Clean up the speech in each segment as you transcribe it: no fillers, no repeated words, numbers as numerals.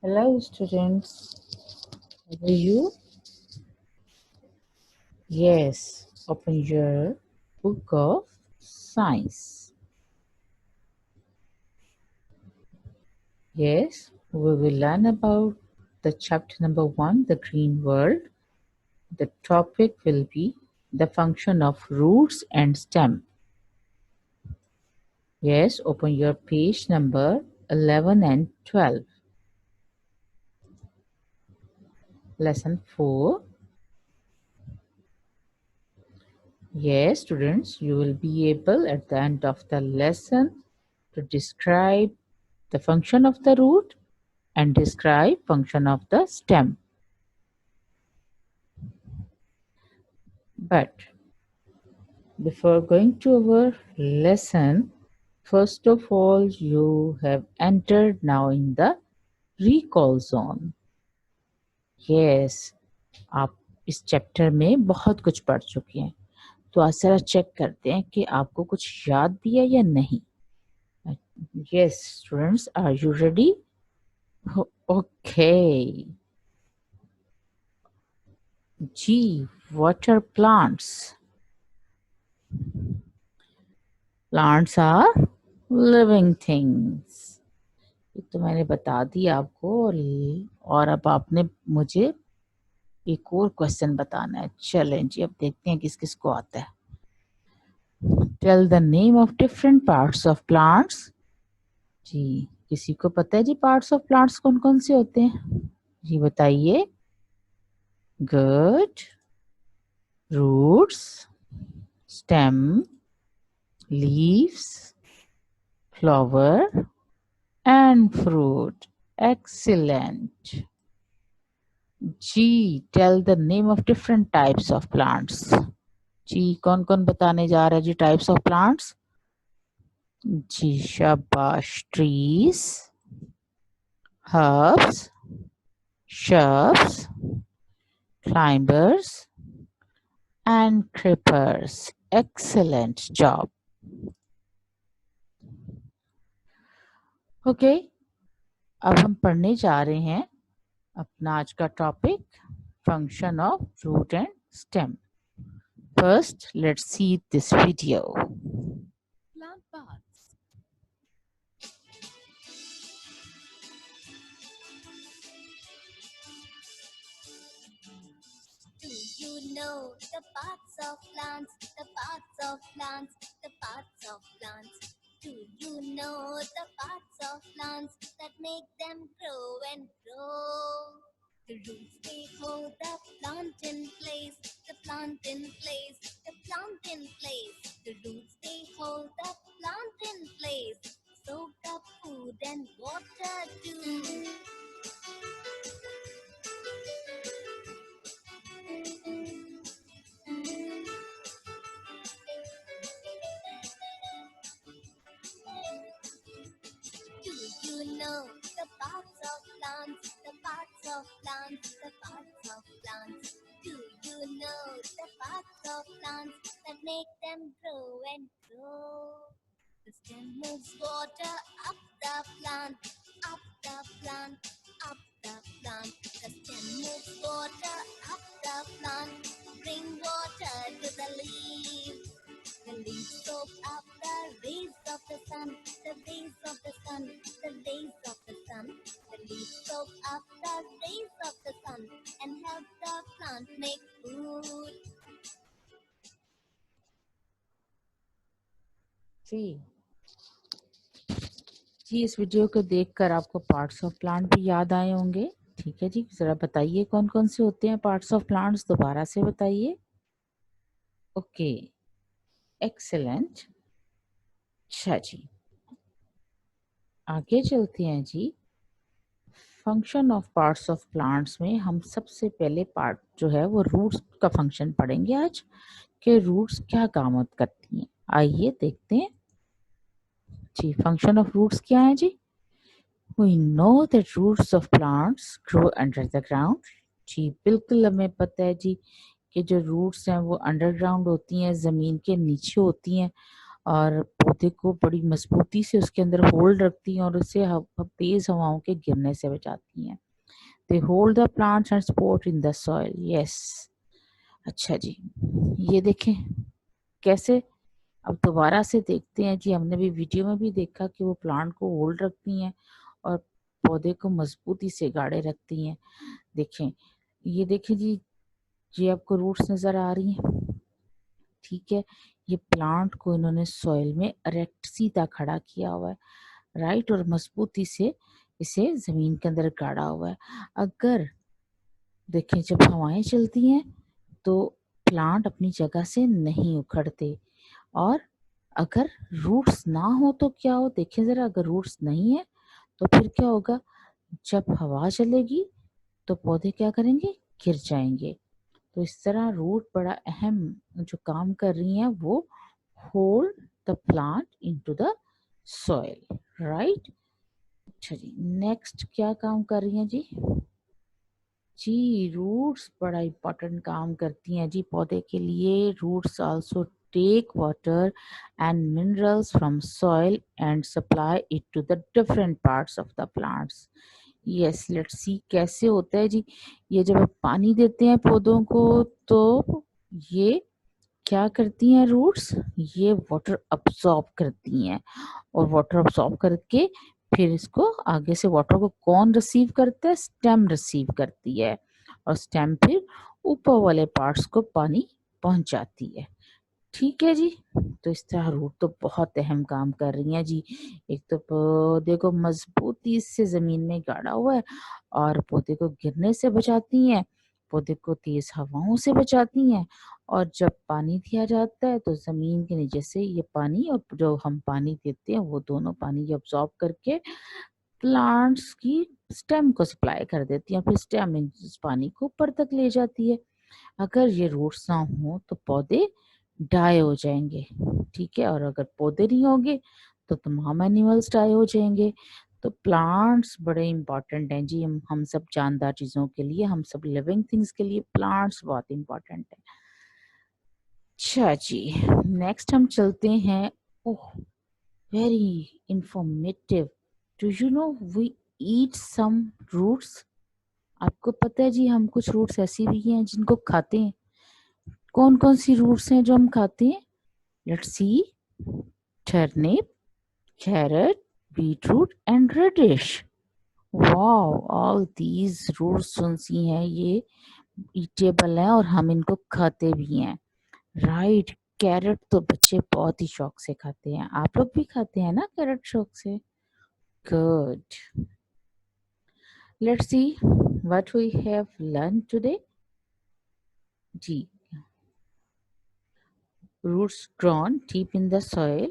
Hello students, how are you? Yes, open your book of science. Yes, we will learn about the chapter number 1, the green world. The topic will be the function of roots and stem. Yes, open your page number 11 and 12. Lesson 4. Yes, students, you will be able at the end of the lesson to describe the function of the root and describe function of the stem. But before going to our lesson, first of all, you have entered now in the recall zone. Yes, आप इस chapter में बहुत कुछ पढ़ चुके हैं, तो आज जरा चेक करते हैं कि आपको कुछ याद दिया या नहीं. Yes, students, are you ready? Okay. G. What are plants? Plants are living things. ये तो मैंने बता दिया आपको और अब आपने मुझे एक और क्वेश्चन बताना है. चलें जी, अब देखते हैं किस किस को आता है. Tell the name of different parts of plants. जी, किसी को पता है जी पार्ट्स ऑफ प्लांट्स कौन कौन से होते हैं? जी बताइए. Good. Roots, stem, leaves, flower and fruit. Excellent. G. Tell the name of different types of plants. जी कौन कौन बताने जा रहा है जी टाइप्स ऑफ प्लांट्स? जी शाबाश. Trees, herbs, shrubs, climbers and creepers. Excellent job. Okay, अब हम पढ़ने जा रहे हैं अपना आज का topic, function of root and stem. First, let's see this video. Plant parts. Do you know the parts of plants, the parts of plants, the parts of plants? Do you know the parts of plants that make them grow and grow? The roots, they hold the plant in place, the plant in place, the plant in place. The roots, they hold the plant in place, soak up food and water too. Do you know the parts of plants, the parts of plants, the parts of plants? Do you know the parts of plants that make them grow and grow? The stem moves water up the plant, up the plant, up the plant. The stem moves water up the plant, bring water to the leaves. The leaves soak up the rays of the sun, the rays of the sun, the rays of the sun. The leaves soak up the rays of the sun and help the plant make food. जी इस video को देखकर आपको parts of plant भी याद आए होंगे. ठीक है जी, जरा बताइए कौन कौन से होते हैं पार्ट्स ऑफ प्लांट्स, दोबारा से बताइए. Okay, excellent. अच्छा जी, आगे चलते हैं जी. Function of parts of plants में हम सबसे पहले पार्ट जो है वो रूट्स का फंक्शन पढ़ेंगे आज, कि रूट्स क्या काम करती हैं. आइए देखते हैं जी. फंक्शन ऑफ रूट्स क्या है जी? We know that roots of plants grow under the ground. जी बिल्कुल हमें पता है जी कि जो रूट्स हैं वो अंडरग्राउंड होती हैं, ज़मीन के नीचे होती हैं और पौधे को बड़ी मजबूती से उसके अंदर होल्ड रखती हैं और उसे तेज हवाओं के गिरने से बचाती हैं। They hold the plants and support in the soil. Yes, अच्छा जी, ये देखें कैसे। अब दोबारा से देखते हैं जी, हमने भी वीडियो में भी देखा कि वो प्लांट को होल्ड रखती हैं और पौधे को मजबूती से गाड़े रखती हैं। देखें, ये देखें जी, ये आपको रूट्स नजर आ रही हैं, ठीक है। ये प्लांट को इन्होंने सॉइल में इरेक्ट सीधा खड़ा किया हुआ है, राइट, और मजबूती से इसे जमीन के अंदर गाड़ा हुआ है। अगर देखें, जब हवाएं चलती हैं तो प्लांट अपनी जगह से नहीं उखड़ते, और अगर रूट्स ना हो तो क्या हो, देखें जरा, अगर रूट्स नहीं है तो फिर क्या होगा, जब हवा चलेगी तो पौधे क्या करेंगे, गिर जाएंगे। तो इस तरह रूट बड़ा अहम जो काम कर रही हैं, वो hold the plant into the soil, right. अच्छा जी, नेक्स्ट क्या काम कर रही हैं जी? जी, रूट्स बड़ा इम्पोर्टेंट काम करती हैं जी पौधे के लिए। Roots also take water and minerals from soil and supply it to the different parts of the plants. Yes, let's see कैसे होता है जी। ये जब आप पानी देते हैं पौधों को तो ये क्या करती हैं रूट्स, ये वाटर अब्सॉर्ब करती हैं, और वाटर अब्सॉर्ब करके फिर इसको आगे से वाटर को कौन रिसीव करता है, स्टेम रिसीव करती है, और स्टेम फिर ऊपर वाले पार्ट्स को पानी पहुंचाती है। ठीक है जी, तो इस तरह रूट तो बहुत अहम काम कर रही हैं जी। एक तो पौधे को मजबूती से जमीन में गाड़ा हुआ है, और पौधे को गिरने से बचाती हैं, पौधे को तेज हवाओं से बचाती हैं, और जब पानी दिया जाता है तो जमीन के नीचे से ये पानी और जो हम पानी देते हैं वो दोनों पानी अब्सॉर्ब करके प्लांट्स की स्टेम को सप्लाई कर देती है, फिर स्टेम इस पानी को ऊपर तक ले जाती है। अगर ये रूट्स ना हो तो पौधे डाई हो जाएंगे, ठीक है, और अगर पौधे नहीं होंगे तो तमाम एनिमल्स डाई हो जाएंगे। तो प्लांट्स बड़े इंपॉर्टेंट हैं जी, हम सब जानदार चीजों के लिए, हम सब लिविंग थिंग्स के लिए प्लांट्स बहुत इंपॉर्टेंट है। अच्छा जी, नेक्स्ट हम चलते हैं। Oh, very informative. Do you know we eat some roots? आपको पता है जी, हम कुछ रूट्स ऐसी भी हैं जिनको खाते हैं। कौन कौन सी रूट्स हैं जो हम खाते हैं? Let's see, turnip, carrot, beetroot and radish. Wow, all these roots सुन सी हैं, ये ईटेबल हैं और हम इनको खाते भी हैं, राइट। कैरेट तो बच्चे बहुत ही शौक से खाते हैं, आप लोग भी खाते हैं ना कैरेट शौक से? Good. Let's see what we have learn today. जी, roots grown deep in the soil.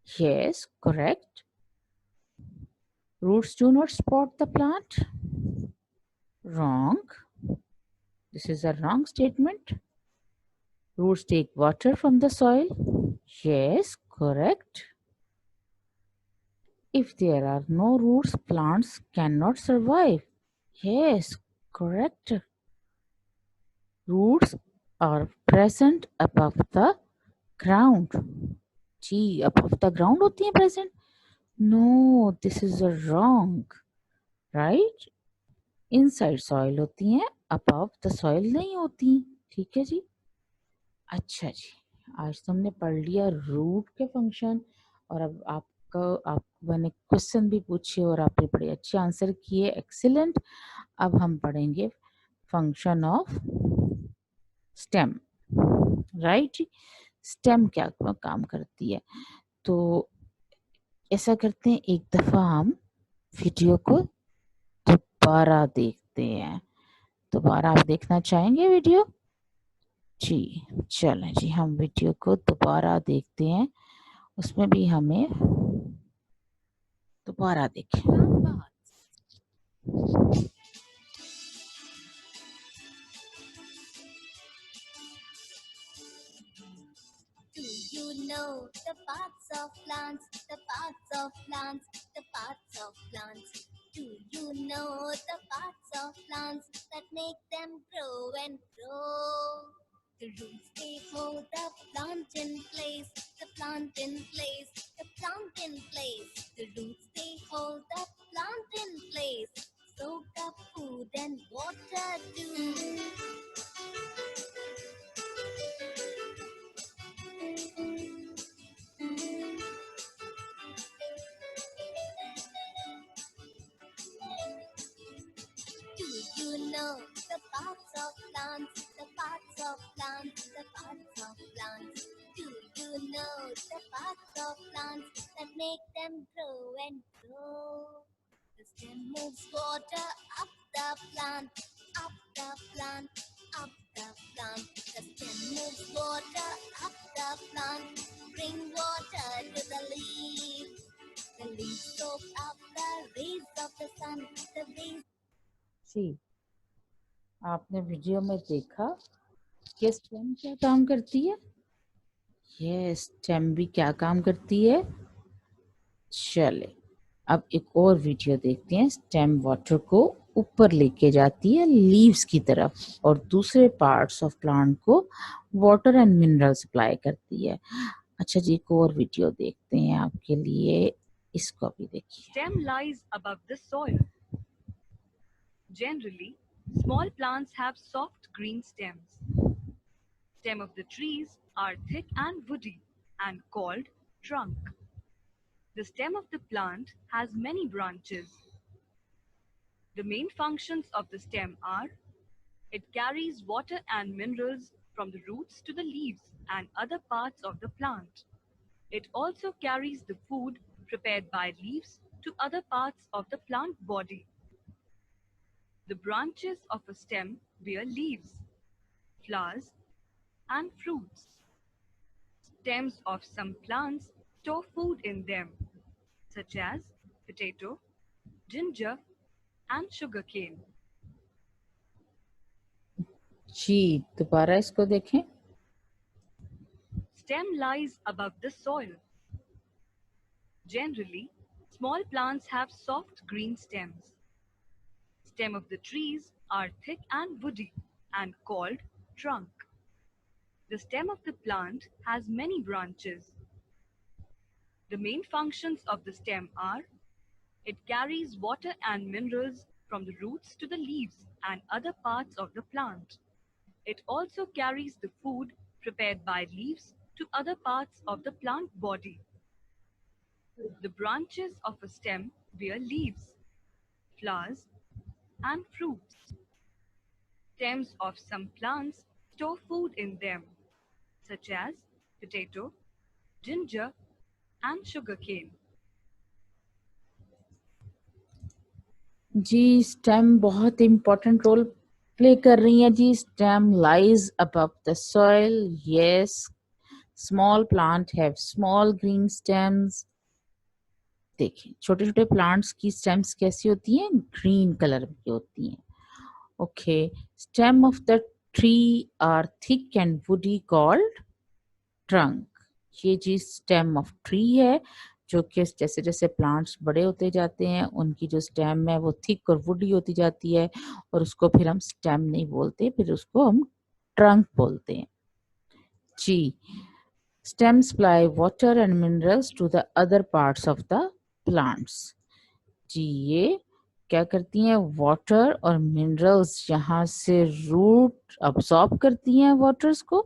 Yes, correct. Roots do not support the plant. Wrong. This is a wrong statement. Roots take water from the soil. Yes, correct. If there are no roots, plants cannot survive. Yes, correct. Roots are present above the ground. जी, above the ground होती है present? No, this is a wrong. Right? Inside soil होती हैं, above the soil नहीं होती। ठीक है जी, अच्छा जी, आज तो हमने पढ़ लिया रूट के फंक्शन, और अब आप मैंने क्वेश्चन भी पूछे और आपने बड़े अच्छे आंसर किए, एक्सीलेंट। अब हम पढ़ेंगे फंक्शन ऑफ स्टेम, राइट जी। स्टेम क्या काम करती है, तो ऐसा करते हैं, एक दफा हम वीडियो को दोबारा देखते हैं। दोबारा आप देखना चाहेंगे वीडियो? जी, चलें जी, हम वीडियो को दोबारा देखते हैं, उसमें भी हमें दोबारा देखें। Do you know the parts of plants, the parts of plants, the parts of plants? Do you know the parts of plants that make them grow and grow? The roots they hold the plant in place, the plant in place, the plant in place. The roots they hold the plant in place. Soak up food and water too. Do you know the parts of plants, the parts of plants, the parts of plants? Do you know the parts of plants that make them grow and grow? The stem moves water up the plant, up the plant, up the plant. The stem moves water up the plant, bring water to the leaf. The leaf soak up the rays of the sun, the rays. जी, आपने video में देखा कि stem क्या काम करती है। ये stem भी क्या काम करती है। चले अब एक और वीडियो देखते हैं। स्टेम वाटर को ऊपर लेके जाती है लीव्स की तरफ और दूसरे पार्ट्स ऑफ प्लांट को वाटर एंड मिनरल सप्लाई करती है। अच्छा जी, एक और वीडियो देखते हैं आपके लिए, इसको भी देखिए। Stem lies above the soil. Generally, small plants have soft green stems. Stem of the trees are thick and woody and called trunk. The stem of the plant has many branches. The main functions of the stem are: it carries water and minerals from the roots to the leaves and other parts of the plant. It also carries the food prepared by leaves to other parts of the plant body. The branches of a stem bear leaves, flowers, and fruits. Stems of some plants store food in them, such as potato, ginger, and sugarcane. जी, दोबारा इसको देखें। Stem lies above the soil. Generally, small plants have soft green stems. Stem of the trees are thick and woody and called trunk. The stem of the plant has many branches. The main functions of the stem are: it carries water and minerals from the roots to the leaves and other parts of the plant. It also carries the food prepared by leaves to other parts of the plant body. The branches of a stem bear leaves, flowers, and fruits. Stems of some plants store food in them, such as potato, ginger, and sugarcane. जी, stem बहुत important role play कर रही है जी। Stem lies above the soil. Yes, small plant have small green stems. देखिए छोटे छोटे plants की स्टेम्स कैसी होती हैं, ग्रीन कलर की होती हैं। Okay, stem of the tree are thick and woody called trunk. ये जी स्टेम ऑफ ट्री है, जो कि जैसे जैसे प्लांट्स बड़े होते जाते हैं उनकी जो स्टेम है वो थिक और वुडी होती जाती है और उसको फिर हम स्टेम नहीं बोलते, फिर उसको हम ट्रंक बोलते हैं जी। Stem supply water and minerals to the other parts of the plants. जी, ये क्या करती हैं, वाटर और मिनरल्स यहाँ से रूट अब्सॉर्ब करती हैं वाटर्स को,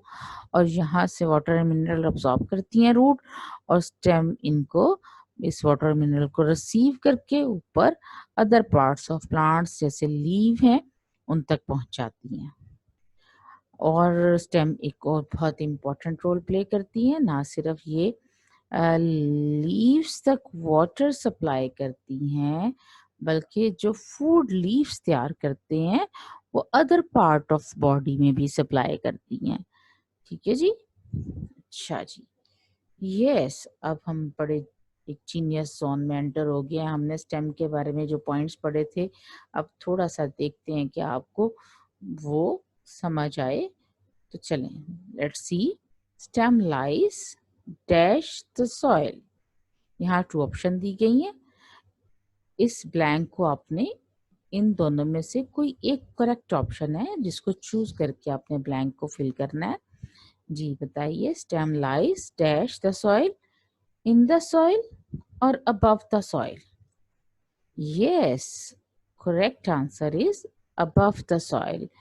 और यहाँ से वाटर एंड मिनरल अब्सॉर्ब करती हैं रूट, और स्टेम इनको इस वाटर मिनरल को रिसीव करके ऊपर अदर पार्ट्स ऑफ प्लांट्स जैसे लीव हैं उन तक पहुंचाती हैं। और स्टेम एक और बहुत इम्पोर्टेंट रोल प्ले करती है, ना सिर्फ ये लीव्स तक वाटर सप्लाई करती हैं, बल्कि जो फूड लीव्स तैयार करते हैं वो अदर पार्ट ऑफ बॉडी में भी सप्लाई करती हैं। ठीक है जी। अच्छा जी, यस, अब हम पढ़े एक जीनियस जोन में एंटर हो गया। हमने स्टेम के बारे में जो पॉइंट्स पढ़े थे, अब थोड़ा सा देखते हैं कि आपको वो समझ आए। तो चलें, let's see. Stem lies dash the soil. यहाँ 2 ऑप्शन दी गई हैं। इस ब्लैंक को आपने इन दोनों में से कोई एक करेक्ट ऑप्शन है जिसको चूज करके आपने ब्लैंक को फिल करना है। जी बताइए। Stem lies dash the soil, in the soil और above the soil? Yes, correct answer is above the soil.